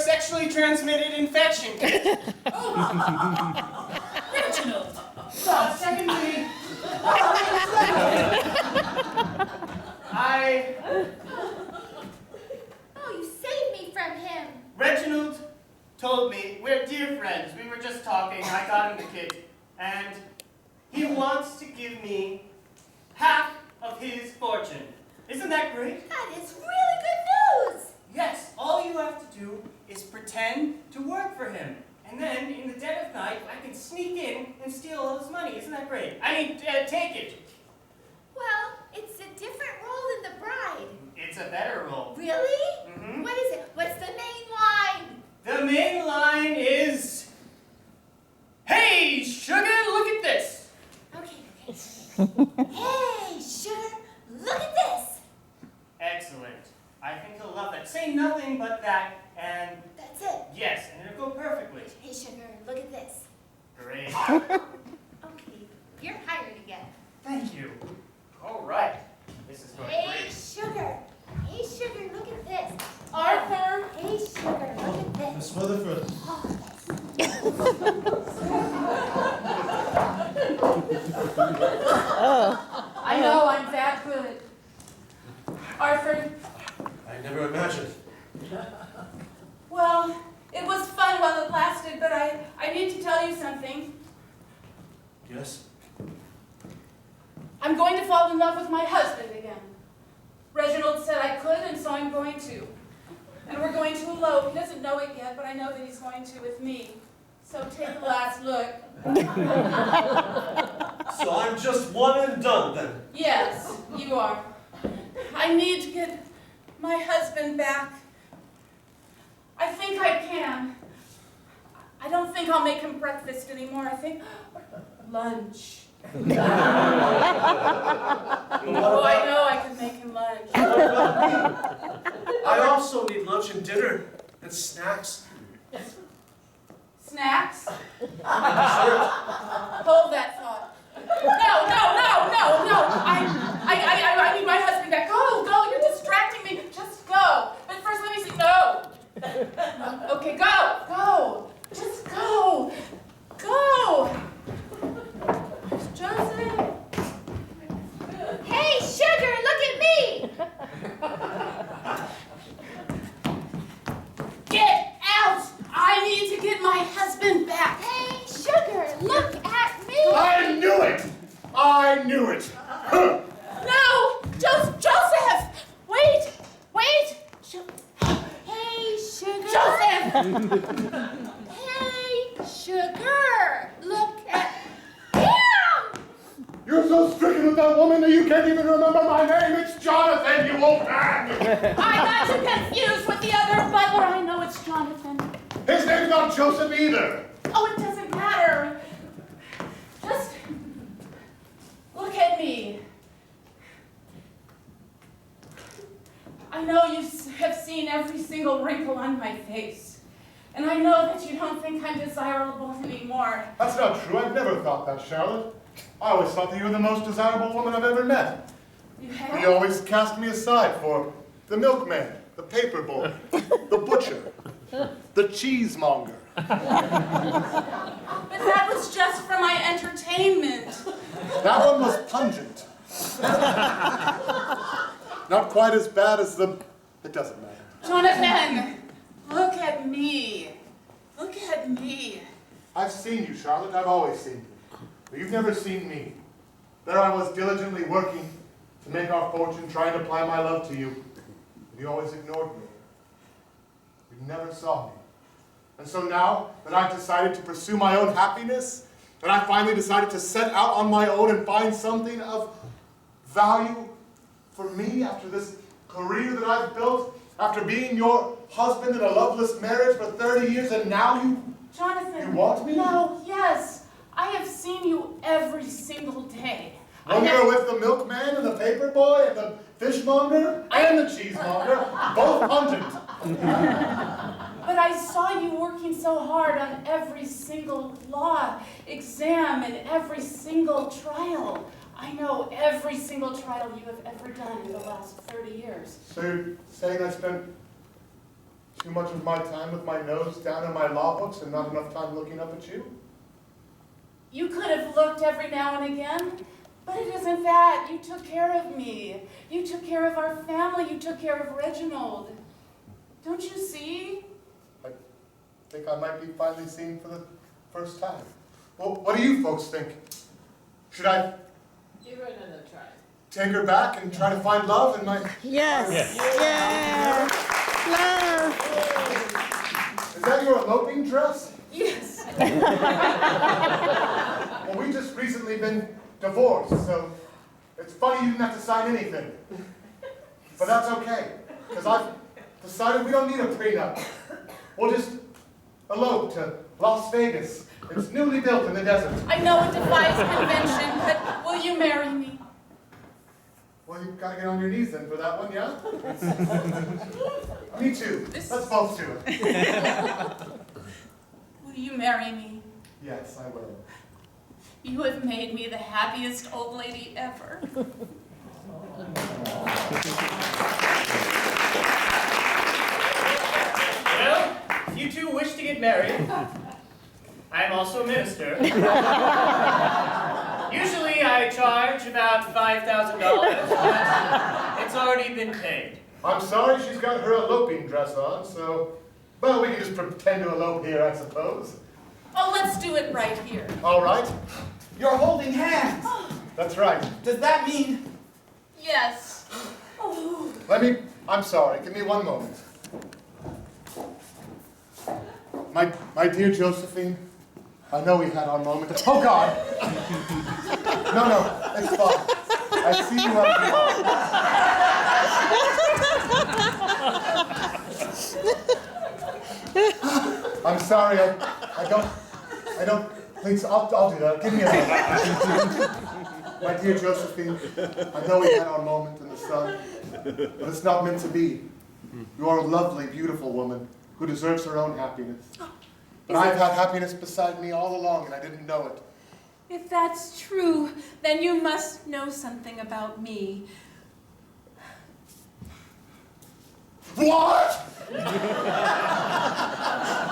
sexually transmitted infection. Reginald! Secondly, Oh, you saved me from him. Reginald told me, we're dear friends, we were just talking, I got him the kit, and he wants to give me half of his fortune. Isn't that great? That is really good news. Yes, all you have to do is pretend to work for him. And then, in the dead of night, I can sneak in and steal all his money. Isn't that great? I mean, take it. Well, it's a different role than the bride. It's a better role. Really? Mm-hmm. What is it? What's the main line? The main line is, "Hey, sugar, look at this." Okay. Hey, sugar, look at this. Excellent. I think he'll love that. Say nothing but that, and That's it. yes, and it'll go perfectly. Hey, sugar, look at this. Great. Okay, you're hired again. Thank you. All right. This is going Hey, great. sugar. Hey, sugar, look at this. Arthur! Hey, sugar, look at this. Miss Weatherford. I know I'm that good. Arthur, I never imagined. well, it was fun while it lasted, but I need to tell you something. Yes? I'm going to fall in love with my husband again. Reginald said I could, and so I'm going to. And we're going to elope. He doesn't know it yet, but I know that he's going to with me. So take a last look. So I'm just one and done then? Yes, you are. I need to get my husband back. I think I can. I don't think I'll make him breakfast anymore. I think lunch. Oh, I know I could make him lunch. I also need lunch and dinner and snacks. Snacks? Dessert. Hold that thought. No. I need my husband back. Go, you're distracting me. Just go. But first let me see. No. Okay, go. Just go. Go. Joseph. Hey, sugar, look at me. Get out. I need to get my husband back. Hey, sugar, look at me. I knew it! I knew it! Huh. No, Joseph. Wait. Hey, sugar. Joseph. Hey, sugar, look at him. You're so stricken with that woman that you can't even remember my name. It's Jonathan, you old man! I got you confused with the other butler. I know it's Jonathan. His name's not Joseph either. Oh, it doesn't matter. Just look at me. I know you have seen every single wrinkle on my face. And I know that you don't think I'm desirable anymore. That's not true. I've never thought that, Charlotte. I always thought that you were the most desirable woman I've ever met. You have? You always cast me aside for the milkman, the paper boy, the butcher, the cheesemonger. But that was just for my entertainment. That one was pungent. Not quite as bad as the... It doesn't matter. Jonathan, look at me. Look at me. I've seen you, Charlotte. I've always seen you. But you've never seen me. There I was diligently working to make our fortune, trying to apply my love to you. And you always ignored me. You never saw me. And so now that I've decided to pursue my own happiness, that I finally decided to set out on my own and find something of value for me after this career that I've built, after being your husband in a loveless marriage for 30 years, and now Jonathan. You want me? No, yes. I have seen you every single day. When you were with the milkman and the paper boy and the fishmonger and the cheesemonger, both pungent. But I saw you working so hard on every single law exam and every single trial. I know every single trial you have ever done in the last 30 years. So you're saying I spent Too much of my time with my nose down in my law books and not enough time looking up at you? You could have looked every now and again, but it isn't that. You took care of me. You took care of our family. You took care of Reginald. Don't you see? I think I might be finally seeing for the first time. Well, what do you folks think? Should I Give her another try. take her back and try to find love in my... Yes. Yes. Love. Is that your eloping dress? Yes. Well, we just recently been divorced, so it's funny you didn't have to sign anything. But that's okay, because I've decided we don't need a prenup. We'll just elope to Las Vegas. It's newly built in the desert. I know it defies convention, but will you marry me? Well, you've got to get on your knees then for that one, yeah? Me too. Let's both do it. Will you marry me? Yes, I will. You have made me the happiest old lady ever. Well, if you two wish to get married, I'm also a minister. Usually I charge about $5,000, but it's already been paid. I'm sorry she's got her eloping dress on, so... Well, we can just pretend to elope here, I suppose. Oh, let's do it right here. All right. You're holding hands. That's right. Does that mean... Yes. Oh. I'm sorry, give me one moment. My dear Josephine, I know we had our moment. Oh, God! No, it's fine. I see you as you are. I'm sorry, I don't, please, I'll do that. Give me a moment. My dear Josephine, I know we had our moment in the sun, but it's not meant to be. You are a lovely, beautiful woman who deserves her own happiness. But I've had happiness beside me all along, and I didn't know it. If that's true, then you must know something about me. What?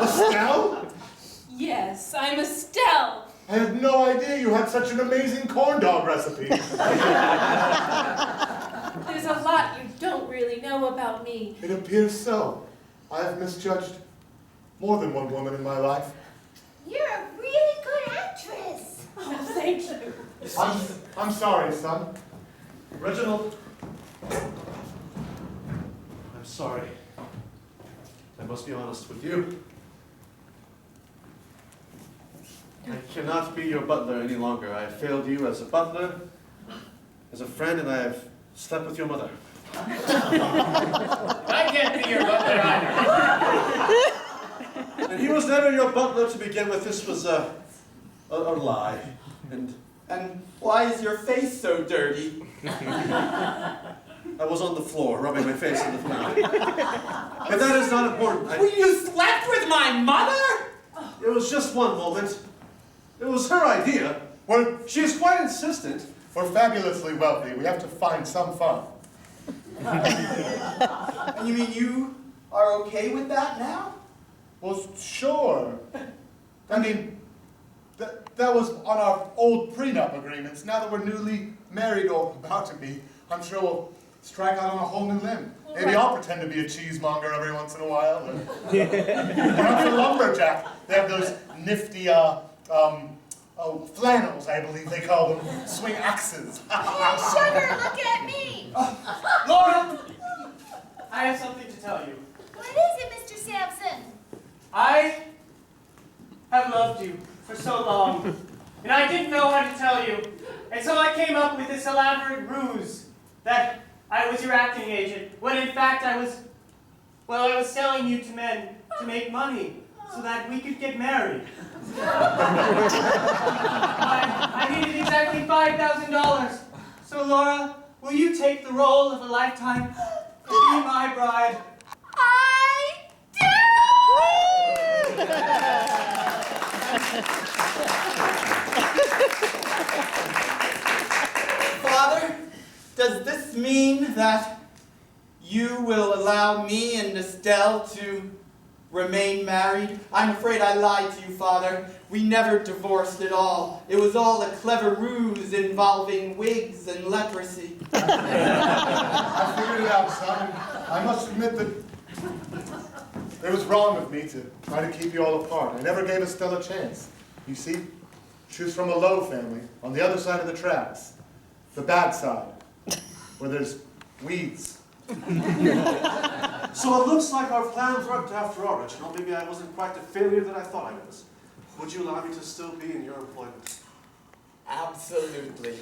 Estelle? Yes, I'm Estelle. I had no idea you had such an amazing corn dog recipe. There's a lot you don't really know about me. It appears so. I have misjudged more than one woman in my life. You're a really good actress. Oh, thank you. I'm sorry, son. Reginald, I'm sorry. I must be honest with you. I cannot be your butler any longer. I have failed you as a butler, as a friend, and I have slept with your mother. I can't be your butler either. And he was never your butler to begin with. This was a lie. And why is your face so dirty? I was on the floor, rubbing my face on the floor. But that is not important. You slept with my mother? It was just one moment. It was her idea. She is quite insistent. We're fabulously wealthy. We have to find some fun. And you mean you are okay with that now? Well, sure. I mean, that was on our old prenup agreements. Now that we're newly married or about to be, I'm sure we'll strike out on a whole new limb. Maybe I'll pretend to be a cheesemonger every once in a while. Perhaps a lumberjack. They have those nifty, flannels, I believe they call them. Swing axes. Hey, sugar, look at me. Laura, I have something to tell you. What is it, Mr. Sampson? I have loved you for so long, and I didn't know how to tell you. And so I came up with this elaborate ruse that I was your acting agent, when in fact I was selling you to men to make money so that we could get married. I needed exactly $5,000. So Laura, will you take the role of a lifetime and be my bride? I Father, does this mean that you will allow me and Estelle to remain married? I'm afraid I lied to you, Father. We never divorced at all. It was all a clever ruse involving wigs and leprosy. I figured it out, son. I must admit that it was wrong of me to try to keep you all apart. I never gave Estelle a chance. You see, she was from a low family, on the other side of the tracks. The bad side, where there's weeds. So it looks like our plans worked after all, Reginald. Maybe I wasn't quite the failure that I thought I was. Would you allow me to still be in your employment? Absolutely.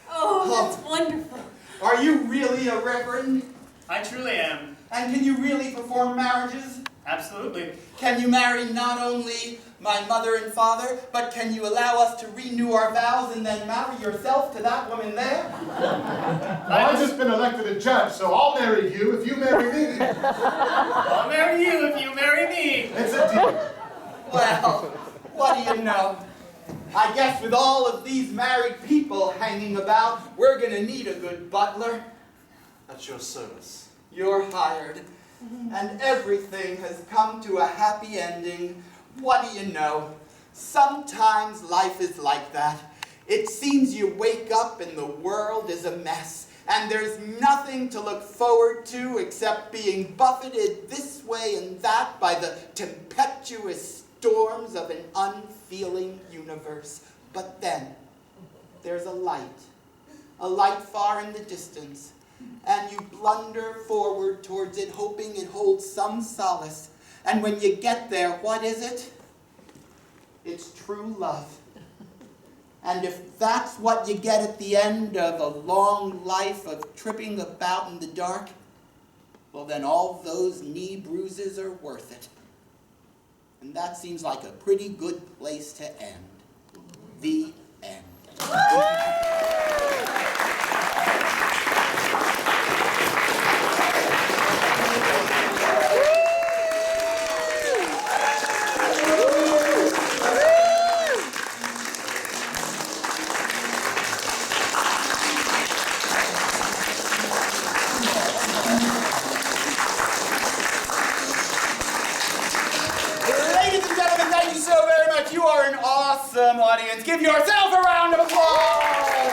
Oh, that's wonderful. Are you really a reverend? I truly am. And can you really perform marriages? Absolutely. Can you marry not only my mother and father, but can you allow us to renew our vows and then marry yourself to that woman there? Well, I've just been elected a judge, so I'll marry you if you marry me. I'll marry you if you marry me. It's a deal. Well, what do you know? I guess with all of these married people hanging about, we're gonna need a good butler. At your service. You're hired. And everything has come to a happy ending. What do you know? Sometimes life is like that. It seems you wake up and the world is a mess, and there's nothing to look forward to except being buffeted this way and that by the tempestuous storms of an unfeeling universe. But then, there's a light far in the distance, and you blunder forward towards it, hoping it holds some solace. And when you get there, what is it? It's true love. And if that's what you get at the end of a long life of tripping about in the dark, well then all those knee bruises are worth it. And that seems like a pretty good place to end. The end. Audience, give yourself a round of applause!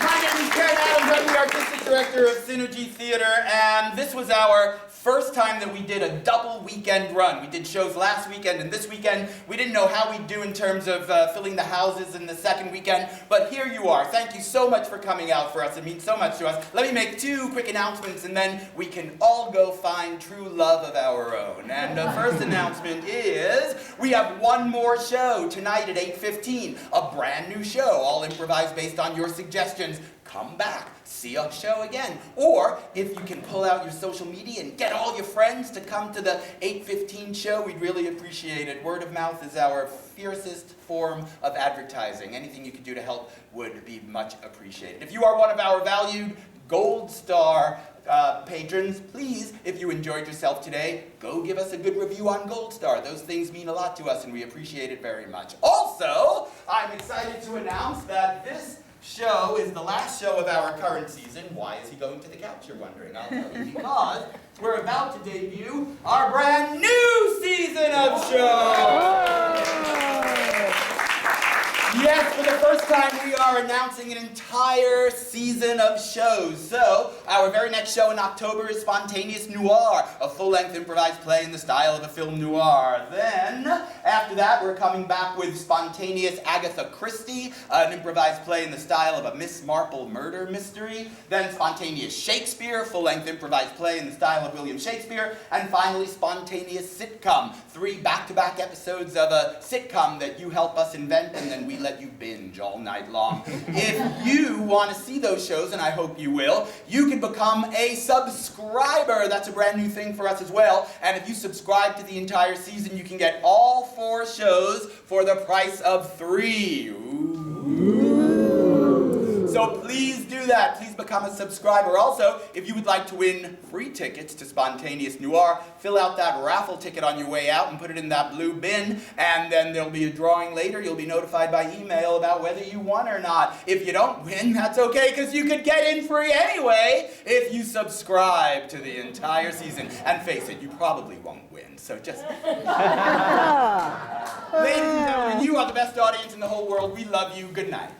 My name is Karen Adams, I'm the Artistic Director of Synergy Theater, and this was our first time that we did a double weekend run. We did shows last weekend and this weekend. We didn't know how we'd do in terms of filling the houses in the second weekend, but here you are. Thank you so much for coming out for us. It means so much to us. Let me make two quick announcements and then we can all go find true love of our own. And the first announcement is we have one more show tonight at 8:15. A brand new show, all improvised based on your suggestions. Come back, see a show again. Or if you can pull out your social media and get all your friends to come to the 8:15 show, we'd really appreciate it. Word of mouth is our fiercest form of advertising. Anything you could do to help would be much appreciated. If you are one of our valued Gold Star patrons, please, if you enjoyed yourself today, go give us a good review on Gold Star. Those things mean a lot to us and we appreciate it very much. Also, I'm excited to announce that this show is the last show of our current season. Why is he going to the couch, you're wondering? I'll tell you. Because we're about to debut our brand new season of shows. Yes, for the first time we are announcing an entire season of shows. So, our very next show in October is Spontaneous Noir, a full-length improvised play in the style of a film noir. Then, after that, we're coming back with Spontaneous Agatha Christie, an improvised play in the style of a Miss Marple murder mystery. Then Spontaneous Shakespeare, full-length improvised play in the style of William Shakespeare. And finally, Spontaneous Sitcom, 3 back-to-back episodes of a sitcom that you help us invent and then we let you binge all night long. If you want to see those shows, and I hope you will, you can become a subscriber. That's a brand new thing for us as well. And if you subscribe to the entire season, you can get all 4 shows for the price of 3. Ooh. So please do that. Please become a subscriber. Also, if you would like to win free tickets to Spontaneous Noir, fill out that raffle ticket on your way out and put it in that blue bin, and then there'll be a drawing later. You'll be notified by email about whether you won or not. If you don't win, that's okay, because you could get in free anyway if you subscribe to the entire season. And face it, you probably won't win, so just... Ladies and gentlemen, you are the best audience in the whole world. We love you. Good night.